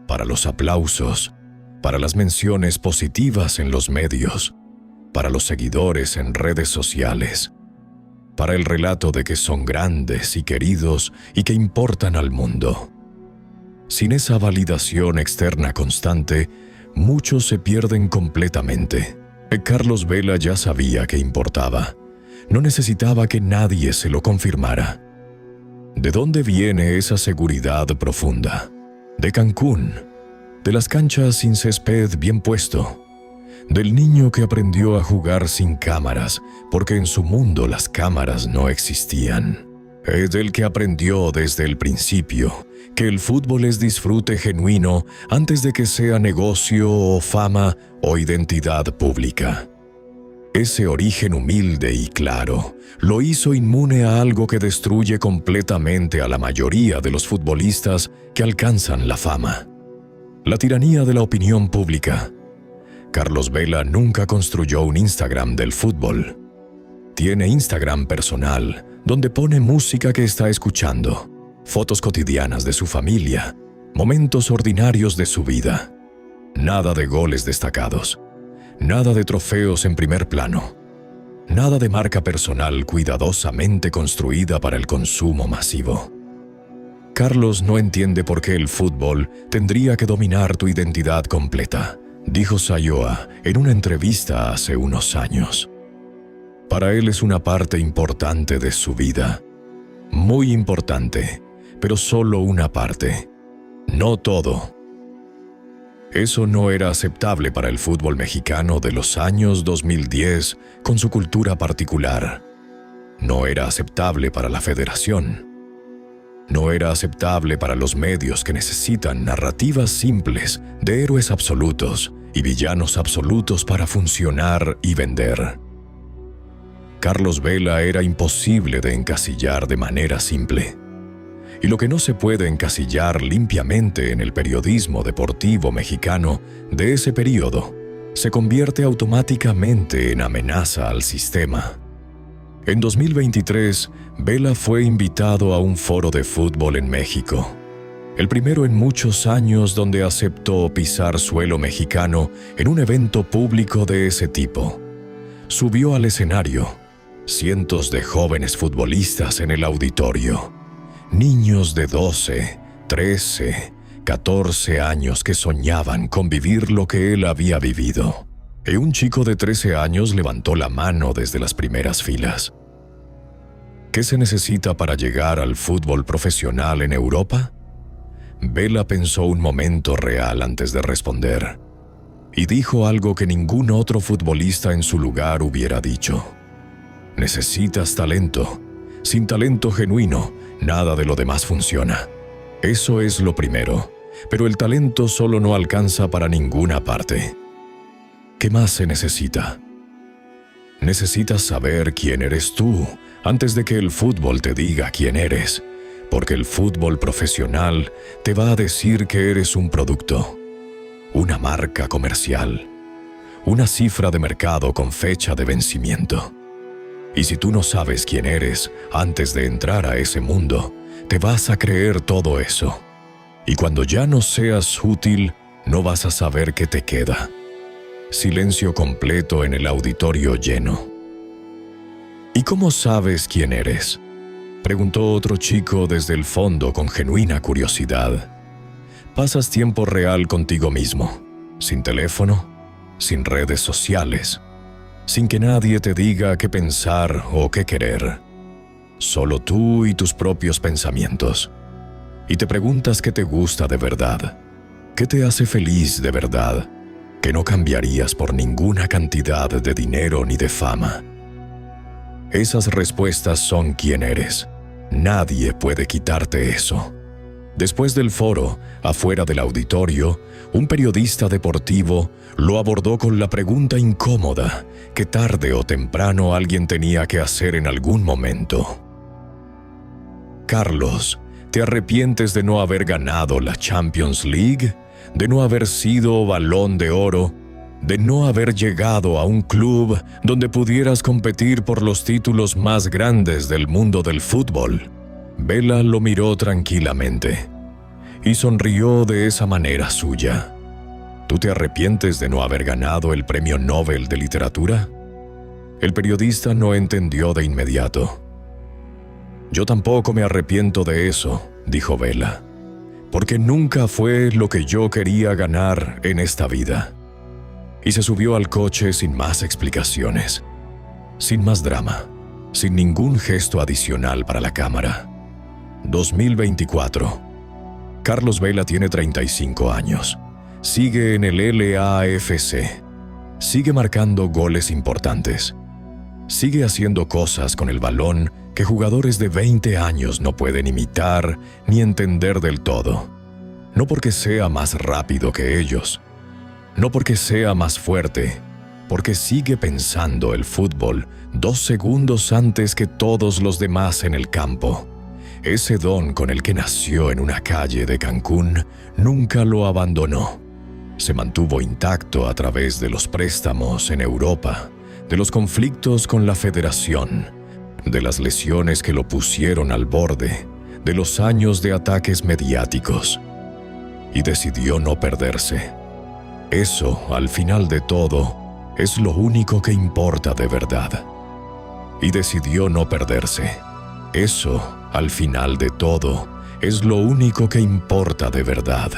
para los aplausos, para las menciones positivas en los medios, para los seguidores en redes sociales, para el relato de que son grandes y queridos y que importan al mundo. Sin esa validación externa constante, muchos se pierden completamente. Carlos Vela ya sabía que importaba. No necesitaba que nadie se lo confirmara. ¿De dónde viene esa seguridad profunda? De Cancún, de las canchas sin césped bien puesto, del niño que aprendió a jugar sin cámaras, porque en su mundo las cámaras no existían. Es del que aprendió desde el principio que el fútbol es disfrute genuino antes de que sea negocio o fama o identidad pública. Ese origen humilde y claro lo hizo inmune a algo que destruye completamente a la mayoría de los futbolistas que alcanzan la fama: la tiranía de la opinión pública. Carlos Vela nunca construyó un Instagram del fútbol. Tiene Instagram personal, donde pone música que está escuchando, fotos cotidianas de su familia, momentos ordinarios de su vida. Nada de goles destacados, nada de trofeos en primer plano, nada de marca personal cuidadosamente construida para el consumo masivo. Carlos no entiende por qué el fútbol tendría que dominar tu identidad completa, dijo Sayoa en una entrevista hace unos años. Para él es una parte importante de su vida, muy importante, pero solo una parte, no todo. Eso no era aceptable para el fútbol mexicano de los años 2010 con su cultura particular. No era aceptable para la federación. No era aceptable para los medios que necesitan narrativas simples de héroes absolutos y villanos absolutos para funcionar y vender. Carlos Vela era imposible de encasillar de manera simple. Y lo que no se puede encasillar limpiamente en el periodismo deportivo mexicano de ese periodo, se convierte automáticamente en amenaza al sistema. En 2023, Vela fue invitado a un foro de fútbol en México, el primero en muchos años donde aceptó pisar suelo mexicano en un evento público de ese tipo. Subió al escenario, cientos de jóvenes futbolistas en el auditorio, niños de 12, 13, 14 años que soñaban con vivir lo que él había vivido. Y un chico de 13 años levantó la mano desde las primeras filas. ¿Qué se necesita para llegar al fútbol profesional en Europa? Vela pensó un momento real antes de responder, y dijo algo que ningún otro futbolista en su lugar hubiera dicho. Necesitas talento. Sin talento genuino, nada de lo demás funciona. Eso es lo primero, pero el talento solo no alcanza para ninguna parte. ¿Qué más se necesita? Necesitas saber quién eres tú antes de que el fútbol te diga quién eres, porque el fútbol profesional te va a decir que eres un producto, una marca comercial, una cifra de mercado con fecha de vencimiento. Y si tú no sabes quién eres antes de entrar a ese mundo, te vas a creer todo eso. Y cuando ya no seas útil, no vas a saber qué te queda. Silencio completo en el auditorio lleno. ¿Y cómo sabes quién eres?, preguntó otro chico desde el fondo con genuina curiosidad. Pasas tiempo real contigo mismo, sin teléfono, sin redes sociales, sin que nadie te diga qué pensar o qué querer. Solo tú y tus propios pensamientos. Y te preguntas qué te gusta de verdad, qué te hace feliz de verdad, que no cambiarías por ninguna cantidad de dinero ni de fama. Esas respuestas son quién eres. Nadie puede quitarte eso. Después del foro, afuera del auditorio, un periodista deportivo lo abordó con la pregunta incómoda que tarde o temprano alguien tenía que hacer en algún momento. Carlos, ¿te arrepientes de no haber ganado la Champions League? ¿De no haber sido Balón de Oro? ¿De no haber llegado a un club donde pudieras competir por los títulos más grandes del mundo del fútbol? Vela lo miró tranquilamente y sonrió de esa manera suya. ¿Tú te arrepientes de no haber ganado el Premio Nobel de Literatura? El periodista no entendió de inmediato. Yo tampoco me arrepiento de eso, dijo Vela, porque nunca fue lo que yo quería ganar en esta vida. Y se subió al coche sin más explicaciones, sin más drama, sin ningún gesto adicional para la cámara. 2024. Carlos Vela tiene 35 años. Sigue en el LAFC. Sigue marcando goles importantes. Sigue haciendo cosas con el balón que jugadores de 20 años no pueden imitar ni entender del todo. No porque sea más rápido que ellos, no porque sea más fuerte, porque sigue pensando el fútbol 2 segundos antes que todos los demás en el campo. Ese don con el que nació en una calle de Cancún nunca lo abandonó. Se mantuvo intacto a través de los préstamos en Europa, de los conflictos con la federación, de las lesiones que lo pusieron al borde, de los años de ataques mediáticos. Y decidió no perderse. Eso, al final de todo, es lo único que importa de verdad. Y decidió no perderse. Eso, al final de todo, es lo único que importa de verdad.